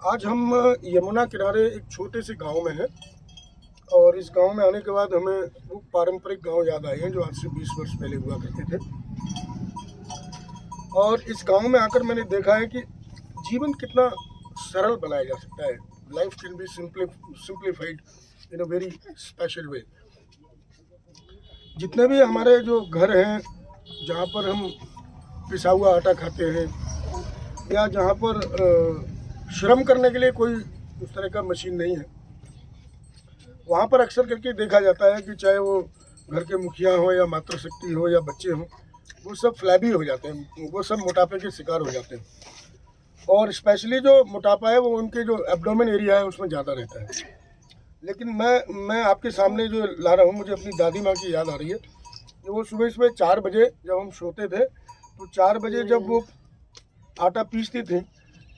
आज हम यमुना किनारे एक छोटे से गांव में हैं और इस गांव में आने के बाद हमें वो पारंपरिक गांव याद आए हैं जो आज से 20 वर्ष पहले हुआ करते थे। और इस गांव में आकर मैंने देखा है कि जीवन कितना सरल बनाया जा सकता है। Life can be simplified in a very special वे। जितने भी हमारे जो घर हैं जहाँ पर हम पिसा हुआ आटा खाते हैं या जहाँ पर श्रम करने के लिए कोई उस तरह का मशीन नहीं है, वहाँ पर अक्सर करके देखा जाता है कि चाहे वो घर के मुखिया हो या मातृशक्ति हो या बच्चे हों, वो सब फ्लैबी हो जाते हैं, वो सब मोटापे के शिकार हो जाते हैं। और स्पेशली जो मोटापा है वो उनके जो एब्डोमेन एरिया है उसमें ज़्यादा रहता है। लेकिन मैं आपके सामने जो ला रहा हूँ, मुझे अपनी दादी माँ की याद आ रही है कि वो सुबह सुबह 4 बजे जब हम सोते थे तो 4 बजे जब वो आटा पीसती थी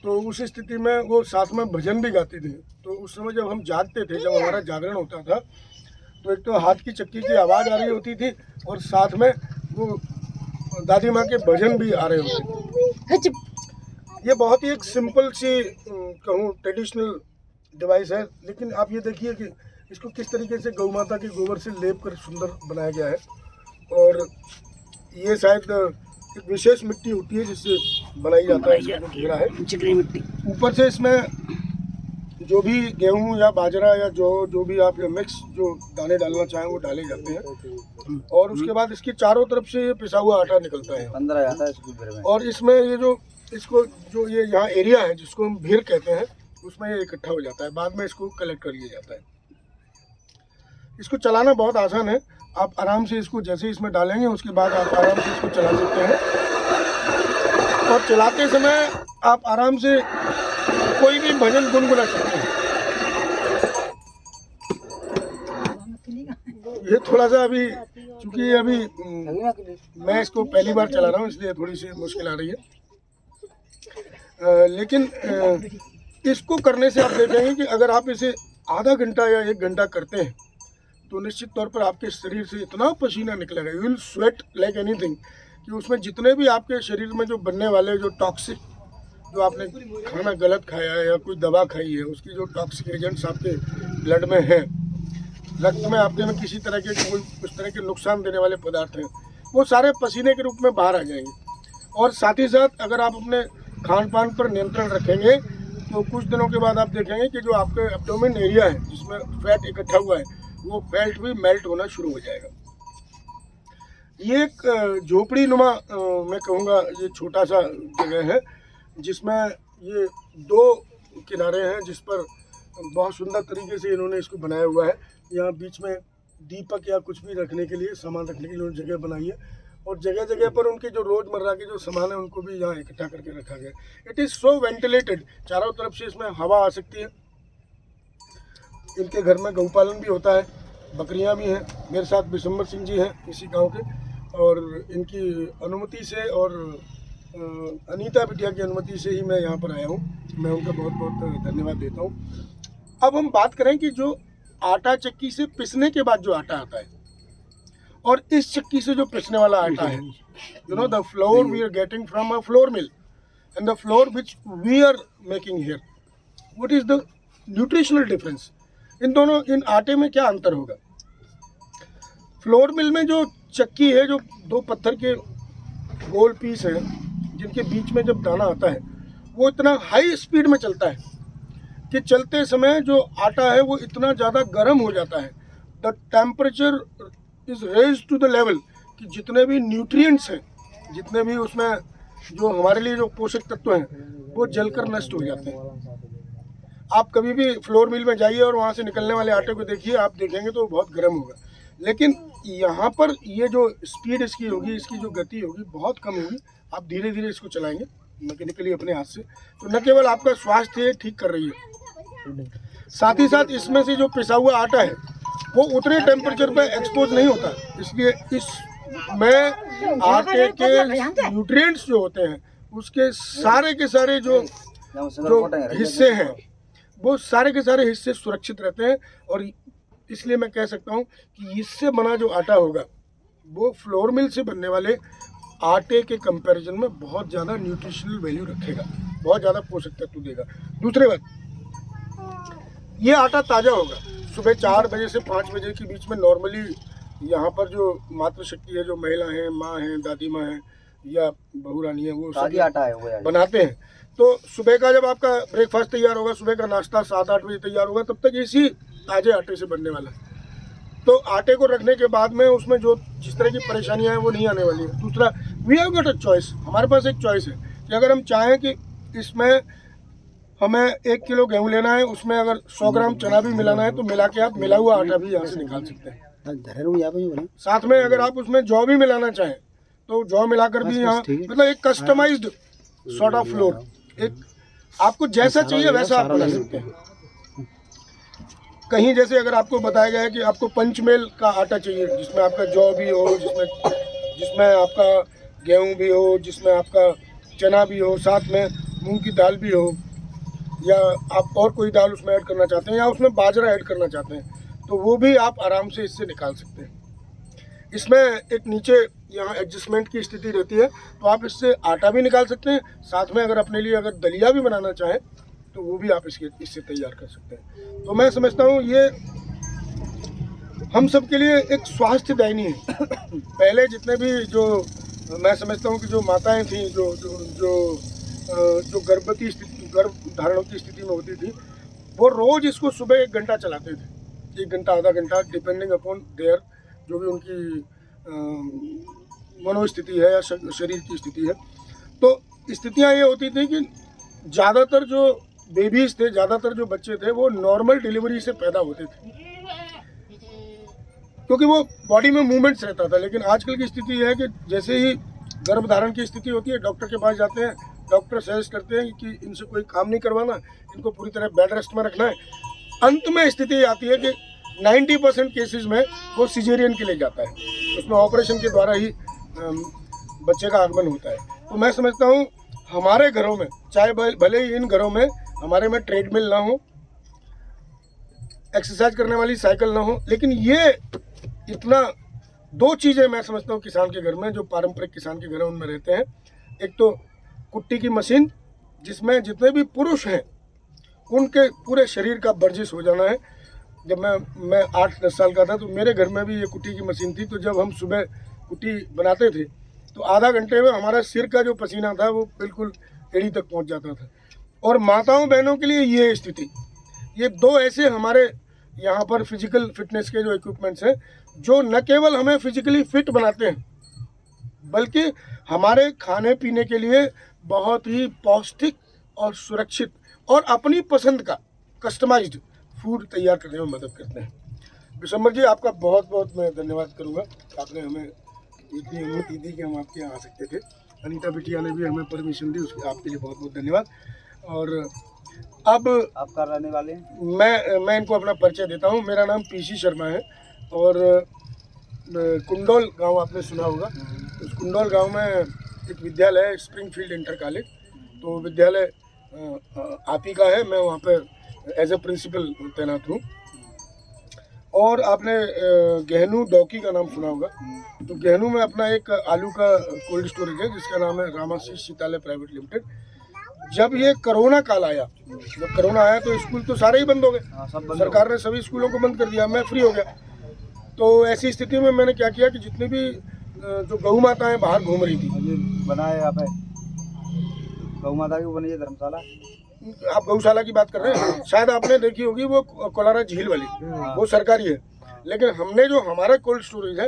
तो उस स्थिति में वो साथ में भजन भी गाती थी। तो उस समय जब हम जागते थे, जब हमारा जागरण होता था, तो एक तो हाथ की चक्की की आवाज़ आ रही होती थी और साथ में वो दादी माँ के भजन भी आ रहे होते थे। ये बहुत ही एक सिंपल सी कहूँ ट्रेडिशनल डिवाइस है, लेकिन आप ये देखिए कि इसको किस तरीके से गौ माता के गोबर से लेप कर सुंदर बनाया गया है। और ये शायद एक विशेष मिट्टी होती है जिससे बनाई जाता है, इसका घेरा है चिकनी मिट्टी। ऊपर से इसमें जो भी गेहूं या बाजरा या जो भी आप मिक्स जो दाने डालना चाहें वो डाले जाते हैं। और उसके बाद इसकी चारों तरफ से ये पिसा हुआ आटा निकलता है 15 आता है। और इसमें ये जो इसको जो ये यहाँ एरिया है जिसको हम भीर कहते हैं, उसमें ये इकट्ठा हो जाता है। बाद में इसको कलेक्ट कर लिया जाता है। इसको चलाना बहुत आसान है। आप आराम से इसको जैसे इसमें डालेंगे उसके बाद आप आराम से इसको चला सकते हैं। और चलाते समय आप आराम से कोई भी भजन गुनगुना सकते हैं। ये थोड़ा सा अभी चूँकि अभी मैं इसको पहली बार चला रहा हूँ इसलिए थोड़ी सी मुश्किल आ रही है। लेकिन इसको करने से आप देखेंगे कि अगर आप इसे आधा घंटा या 1 घंटा करते हैं तो निश्चित तौर पर आपके शरीर से इतना पसीना निकलेगा, you will sweat like anything, कि उसमें जितने भी आपके शरीर में जो बनने वाले जो टॉक्सिक, जो आपने खाना गलत खाया है या कोई दवा खाई है, उसकी जो टॉक्सिक एजेंट्स आपके ब्लड में हैं, रक्त में आपके में किसी तरह के कोई उस तरह के नुकसान देने वाले पदार्थ हैं, वो सारे पसीने के रूप में बाहर आ जाएंगे। और साथ ही साथ अगर आप अपने खान पान पर नियंत्रण रखेंगे तो कुछ दिनों के बाद आप देखेंगे कि जो आपके एब्डोमेन एरिया है जिसमें फैट इकट्ठा हुआ है वो फैट भी मेल्ट होना शुरू हो जाएगा। ये एक झोपड़ी नुमा मैं कहूँगा ये छोटा सा जगह है जिसमें ये 2 किनारे हैं जिस पर बहुत सुंदर तरीके से इन्होंने इसको बनाया हुआ है। यहाँ बीच में दीपक या कुछ भी रखने के लिए, सामान रखने के लिए जगह बनाई है और जगह जगह पर उनके जो रोज़मर्रा के जो सामान है उनको भी यहाँ इकट्ठा करके रखा गया है। इट इज़ सो वेंटिलेटेड, चारों तरफ से इसमें हवा आ सकती है। इनके घर में गौपालन भी होता है, बकरियां भी हैं। मेरे साथ बिशंबर सिंह जी हैं इसी गांव के, और इनकी अनुमति से और अनीता बिटिया की अनुमति से ही मैं यहाँ पर आया हूँ। मैं उनका बहुत बहुत धन्यवाद देता हूँ। अब हम बात करें कि जो आटा चक्की से पिसने के बाद जो आटा आता है और इस चक्की से जो पिसने वाला आटा है, you know the flour we are getting from a flour mill and the flour which we are making here, what is the nutritional difference? इन दोनों, इन आटे में क्या अंतर होगा? फ्लोर मिल में जो चक्की है, जो 2 पत्थर के गोल पीस हैं जिनके बीच में जब दाना आता है, वो इतना हाई स्पीड में चलता है कि चलते समय जो आटा है वो इतना ज़्यादा गर्म हो जाता है। The temperature is raise to the level कि जितने भी न्यूट्रिएंट्स हैं, जितने भी उसमें जो हमारे लिए जो पोषक तत्व हैं, वो जलकर नष्ट हो जाते हैं। आप कभी भी फ्लोर मिल में जाइए और वहाँ से निकलने वाले आटे को देखिए, आप देखेंगे तो बहुत गर्म होगा। लेकिन यहाँ पर ये जो स्पीड इसकी होगी, इसकी जो गति होगी बहुत कम होगी। आप धीरे धीरे इसको चलाएंगे मैकेनिकली अपने हाथ से, तो न केवल आपका स्वास्थ्य ठीक कर रही है, साथ ही साथ इसमें से जो पिसा हुआ आटा है वो उतने टेम्परेचर पर एक्सपोज नहीं होता। इसलिए इसमें आटे के न्यूट्रिएंट्स जो होते हैं उसके सारे के सारे जो हिस्से हैं वो सारे के सारे हिस्से सुरक्षित रहते हैं। और इसलिए मैं कह सकता हूँ कि इससे बना जो आटा होगा वो फ्लोर मिल से बनने वाले आटे के कंपैरिजन में बहुत ज़्यादा न्यूट्रिशनल वैल्यू रखेगा। बहुत ज़्यादा पोषक तत्व देगा। दूसरी बात, ये आटा ताज़ा होगा। सुबह 4 बजे से 5 बजे के बीच में नॉर्मली यहाँ पर जो मातृशक्ति है, जो महिला हैं, माँ हैं, दादी माँ हैं या बहू रानी है, वो ताज़ा आटा है वो बनाते हैं। तो सुबह का जब आपका ब्रेकफास्ट तैयार होगा, सुबह का नाश्ता 7-8 बजे तैयार होगा, तब तक इसी ताज़े आटे से बनने वाला है। तो आटे को रखने के बाद में उसमें जो जिस तरह की परेशानियां हैं वो नहीं आने वाली है। दूसरा, we have got a choice, हमारे पास एक चॉइस है कि अगर हम चाहें कि इसमें हमें 1 किलो गेहूँ लेना है, उसमें अगर 100 ग्राम चना भी मिलाना है तो मिला के आप मिला हुआ आटा भी यहाँ से निकाल सकते हैं। साथ में अगर आप उसमें जौ भी मिलाना चाहें तो जौ मिलाकर भी यहाँ, मतलब एक कस्टमाइज्ड सॉर्ट ऑफ फ्लोर, एक आपको जैसा चाहिए वैसा आप बना सकते हैं। कहीं जैसे अगर आपको बताया गया है कि आपको पंचमेल का आटा चाहिए, जिसमें आपका जौ भी हो, जिसमें आपका गेहूं भी हो, जिसमें आपका चना भी हो, साथ में मूंग की दाल भी हो, या आप और कोई दाल उसमें ऐड करना चाहते हैं या उसमें बाजरा ऐड करना चाहते हैं, तो वो भी आप आराम से इससे निकाल सकते हैं। इसमें एक नीचे यहाँ एडजस्टमेंट की स्थिति रहती है, तो आप इससे आटा भी निकाल सकते हैं। साथ में अगर अपने लिए अगर दलिया भी बनाना चाहें तो वो भी आप इससे तैयार कर सकते हैं। तो मैं समझता हूँ ये हम सब के लिए एक स्वास्थ्यदायिनी है। पहले जितने भी जो मैं समझता हूँ कि जो माताएं थीं, जो गर्भवती स्थिति, गर्भ धारणों की स्थिति में होती थी, वो रोज़ इसको सुबह 1 घंटा चलाते थे, 1 घंटा आधा घंटा, डिपेंडिंग अपॉन देयर जो भी उनकी मनोस्थिति है या शरीर की स्थिति है। तो स्थितियाँ ये होती थी कि ज़्यादातर जो बेबीज़ थे, ज़्यादातर जो बच्चे थे, वो नॉर्मल डिलीवरी से पैदा होते थे, क्योंकि वो बॉडी में मूवमेंट्स रहता था। लेकिन आजकल की स्थिति है कि जैसे ही गर्भधारण की स्थिति होती है, डॉक्टर के पास जाते हैं, डॉक्टर सजेस्ट करते हैं कि इनसे कोई काम नहीं करवाना, इनको पूरी तरह बेड रेस्ट में रखना है। अंत में स्थिति आती है कि 90% केसेस में वो सिजेरियन के लिए जाता है, उसमें ऑपरेशन के द्वारा ही बच्चे का आगमन होता है। तो मैं समझता हूँ हमारे घरों में, चाहे भले ही इन घरों में हमारे में ट्रेडमिल ना हो, एक्सरसाइज करने वाली साइकिल ना हो, लेकिन ये इतना 2 चीज़ें मैं समझता हूँ किसान के घर में, जो पारंपरिक किसान के घर उनमें रहते हैं। एक तो कुट्टी की मशीन, जिसमें जितने भी पुरुष हैं उनके पूरे शरीर का वर्जिश हो जाना है। जब मैं 8-10 साल का था तो मेरे घर में भी ये कुट्टी की मशीन थी। तो जब हम सुबह कुट्टी बनाते थे तो आधा घंटे में हमारा सिर का जो पसीना था वो बिल्कुल एड़ी तक पहुंच जाता था। और माताओं बहनों के लिए ये स्थिति, ये 2 ऐसे हमारे यहाँ पर फिजिकल फिटनेस के जो इक्विपमेंट्स हैं, जो न केवल हमें फिजिकली फिट बनाते हैं, बल्कि हमारे खाने पीने के लिए बहुत ही पौष्टिक और सुरक्षित और अपनी पसंद का कस्टमाइज्ड फूड तैयार करने में मदद करते हैं। विशंबर जी, आपका बहुत बहुत मैं धन्यवाद करूँगा, आपने हमें इतनी अनुमति दी कि हम आपके यहाँ आ सकते थे। अनीता बिटिया ने भी हमें परमिशन दी, उसके आपके लिए बहुत बहुत धन्यवाद। और अब आप कर रहने वाले हैं? मैं इनको अपना परिचय देता हूँ। मेरा नाम पीसी शर्मा है और कुंडोल गांव आपने सुना होगा। उस कुंडोल गांव में एक विद्यालय है, स्प्रिंगफील्ड इंटर कॉलेज। तो विद्यालय आप ही का है, मैं वहाँ पे एज ए प्रिंसिपल तैनात हूँ। और आपने गहनू डॉकी का नाम सुना होगा। तो गहनू में अपना एक आलू का कोल्ड स्टोरेज है, जिसका नाम है रामाशीष शीतालय प्राइवेट लिमिटेड। जब ये कोरोना काल आया, जब कोरोना आया तो स्कूल तो सारे ही बंद हो गए, सरकार ने सभी स्कूलों को बंद कर दिया, मैं फ्री हो गया। तो ऐसी स्थिति में मैंने क्या किया कि जितनी भी जो गौ माताएं बाहर घूम रही थी, बनाए यहाँ पे गौ माता की बनी है धर्मशाला। आप गौशाला की बात कर रहे हैं, शायद आपने देखी होगी, वो कोलारा झील वाली, वो सरकारी है। लेकिन हमने जो हमारा कोल्ड स्टोरेज है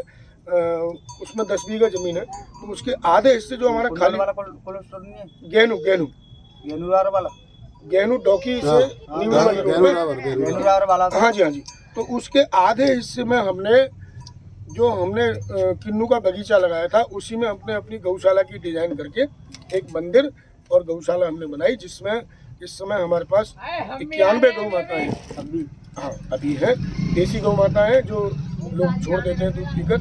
उसमें 10 बीघा जमीन है, तो उसके आधे हिस्से जो हमारा खाली वाला कोल्ड स्टोर नहीं है, गेहूं डॉकी से वाला। हाँ जी। तो उसके आधे हिस्से में हमने किन्नू का बगीचा लगाया था, उसी में हमने अपनी गौशाला की डिजाइन करके एक मंदिर और गौशाला हमने बनाई, जिसमें इस समय हमारे पास 91 गौ माता हैं अभी है। देसी गौ माता है जो लोग छोड़ देते हैं दूध पीकर,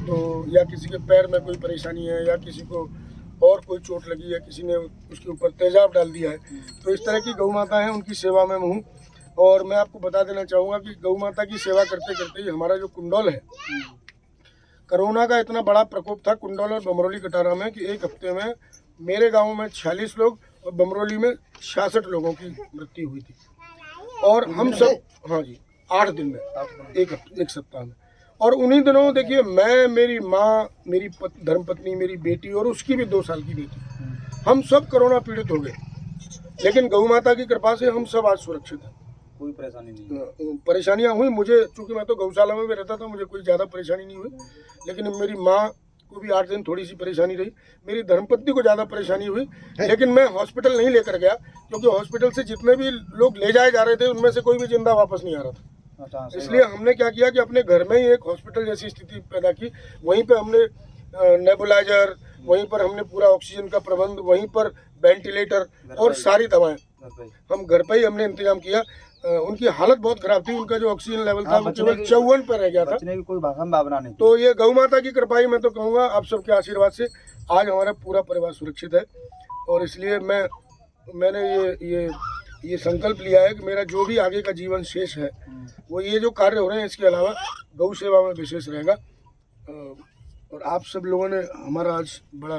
तो या किसी के पैर में कोई परेशानी है या किसी को और कोई चोट लगी है, किसी ने उसके ऊपर तेजाब डाल दिया है, तो इस तरह की गौ माता हैं, उनकी सेवा में हूँ। और मैं आपको बता देना चाहूँगा कि गौ माता की सेवा करते करते ही हमारा जो कुंडोल है, कोरोना का इतना बड़ा प्रकोप था कुंडोल और बमरौली कटारा में कि एक हफ्ते में मेरे गाँव में 46 लोग और बमरौली में 66 लोगों की मृत्यु हुई थी। और हम सब, हाँ जी, 8 दिन में, एक सप्ताह में। और उन्हीं दिनों देखिए, मैं, मेरी माँ, मेरी धर्मपत्नी, मेरी बेटी और उसकी भी 2 साल की बेटी, हम सब कोरोना पीड़ित हो गए। लेकिन गौ माता की कृपा से हम सब आज सुरक्षित हैं, कोई परेशानी नहीं। परेशानियां हुई मुझे, चूंकि मैं तो गौशाला में भी रहता था, मुझे कोई ज़्यादा परेशानी नहीं हुई। लेकिन मेरी माँ को भी 8 दिन थोड़ी सी परेशानी रही, मेरी धर्मपत्नी को ज़्यादा परेशानी हुई। लेकिन मैं हॉस्पिटल नहीं लेकर गया, क्योंकि हॉस्पिटल से जितने भी लोग ले जाए जा रहे थे उनमें से कोई भी जिंदा वापस नहीं आ रहा था। इसलिए हमने क्या किया कि अपने घर में ही एक हॉस्पिटल जैसी स्थिति पैदा की। वहीं पे हमने नेबुलाइजर, वहीं पर हमने पूरा ऑक्सीजन का प्रबंध, वहीं पर वेंटिलेटर और सारी दवाएं हम घर पे ही हमने इंतजाम किया। उनकी हालत बहुत खराब थी, उनका जो ऑक्सीजन लेवल था वो केवल 54 पर रह गया था। बचने की कोई भावना नहीं। तो ये गौ माता की कृपा ही मैं तो कहूँगा, आप सबके आशीर्वाद से आज हमारा पूरा परिवार सुरक्षित है। और इसलिए मैंने ये संकल्प लिया है कि मेरा जो भी आगे का जीवन शेष है वो ये जो कार्य हो रहे हैं इसके अलावा गौ सेवा में विशेष रहेगा। और आप सब लोगों ने हमारा आज बड़ा,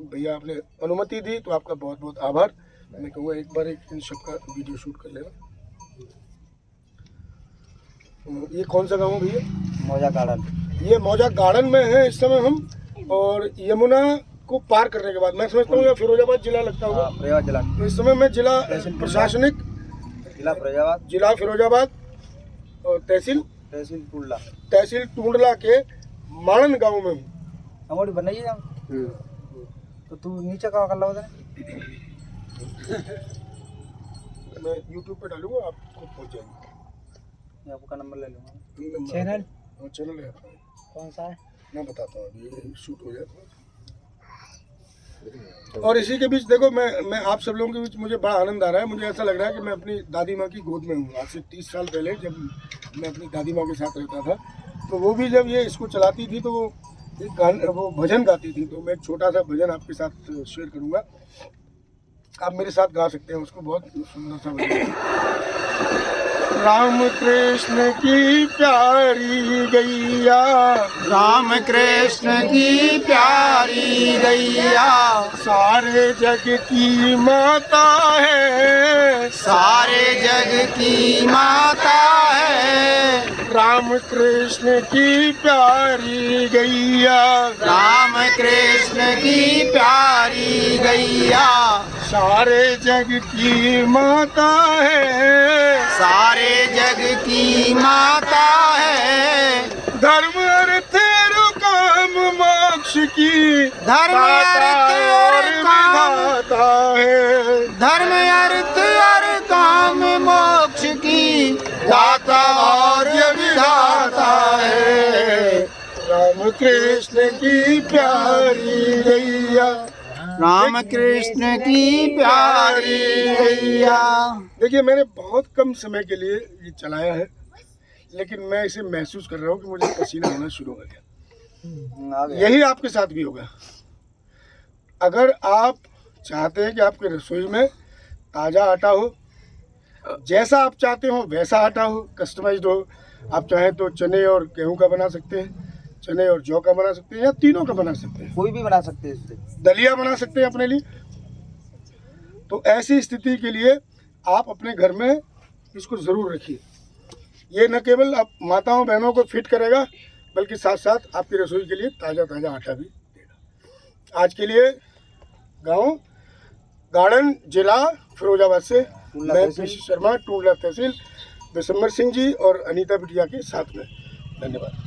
भैया आपने अनुमति दी तो आपका बहुत बहुत आभार। मैं कहूँगा एक बार इन सब का वीडियो शूट कर लेना। ये कौन सा गाँव है भैया? मौजा गार्डन। ये मौजा गार्डन में है इस समय हम, और यमुना को पार करने के बाद मैं समझता हूँ यह फिरोजाबाद जिला लगता होगा। फिरोजाबाद जिला। तो इस समय मैं जिला प्रशासनिक, जिला फिरोजाबाद और तहसील टूंडला के माणन गांव में हूँ। हमारी बनाइए तो तू नीचे कहाँ कर लो मैं YouTube पे डालूंगा, आप खुद पहुँच जाएंगे। आपका नंबर ले लूँगा। चैनल है कौन सा है मैं बताता हूँ, अभी शूट हो जाए। और इसी के बीच देखो, मैं आप सब लोगों के बीच मुझे बड़ा आनंद आ रहा है। मुझे ऐसा लग रहा है कि मैं अपनी दादी माँ की गोद में हूँ। आज से 30 साल पहले जब मैं अपनी दादी माँ के साथ रहता था, तो वो भी जब ये इसको चलाती थी तो वो भजन गाती थी। तो मैं एक छोटा सा भजन आपके साथ शेयर करूँगा, आप मेरे साथ गा सकते हैं उसको। बहुत सुंदर सा भजन। राम कृष्ण की प्यारी गैया, राम कृष्ण की प्यारी गैया, सारे जग की माता है, सारे जग की माता है। राम कृष्ण की प्यारी गैया, राम कृष्ण की प्यारी गैया, सारे जग की माता है, सारे जग की माता है। धर्म अर्थ और काम मोक्ष की धर्म अर्थ और काम, विधाता है, धर्म अर्थ और काम मोक्ष की दाता और विधाता है। राम कृष्ण की प्यारी गैया, राम कृष्ण की प्यारी गैया। देखिए, मैंने बहुत कम समय के लिए ये चलाया है, लेकिन मैं इसे महसूस कर रहा हूँ कि मुझे पसीना आना शुरू हो गया। यही आपके साथ भी होगा। अगर आप चाहते हैं कि आपके रसोई में ताज़ा आटा हो, जैसा आप चाहते हो वैसा आटा हो, कस्टमाइज्ड हो, आप चाहें तो चने और गेहूं का बना सकते हैं, चने और जौ का बना सकते हैं, या तीनों का बना सकते हैं। कोई भी बना सकते हैं इससे। दलिया बना सकते हैं अपने लिए। तो ऐसी स्थिति के लिए आप अपने घर में इसको ज़रूर रखिए। ये न केवल आप माताओं बहनों को फिट करेगा, बल्कि साथ साथ आपकी रसोई के लिए ताज़ा ताज़ा आटा भी देगा। आज के लिए गांव गार्डन, जिला फिरोजाबाद से मैं पीसी शर्मा, टूंडला तहसील, बिशंबर सिंह जी और अनीता बिटिया के साथ में। धन्यवाद।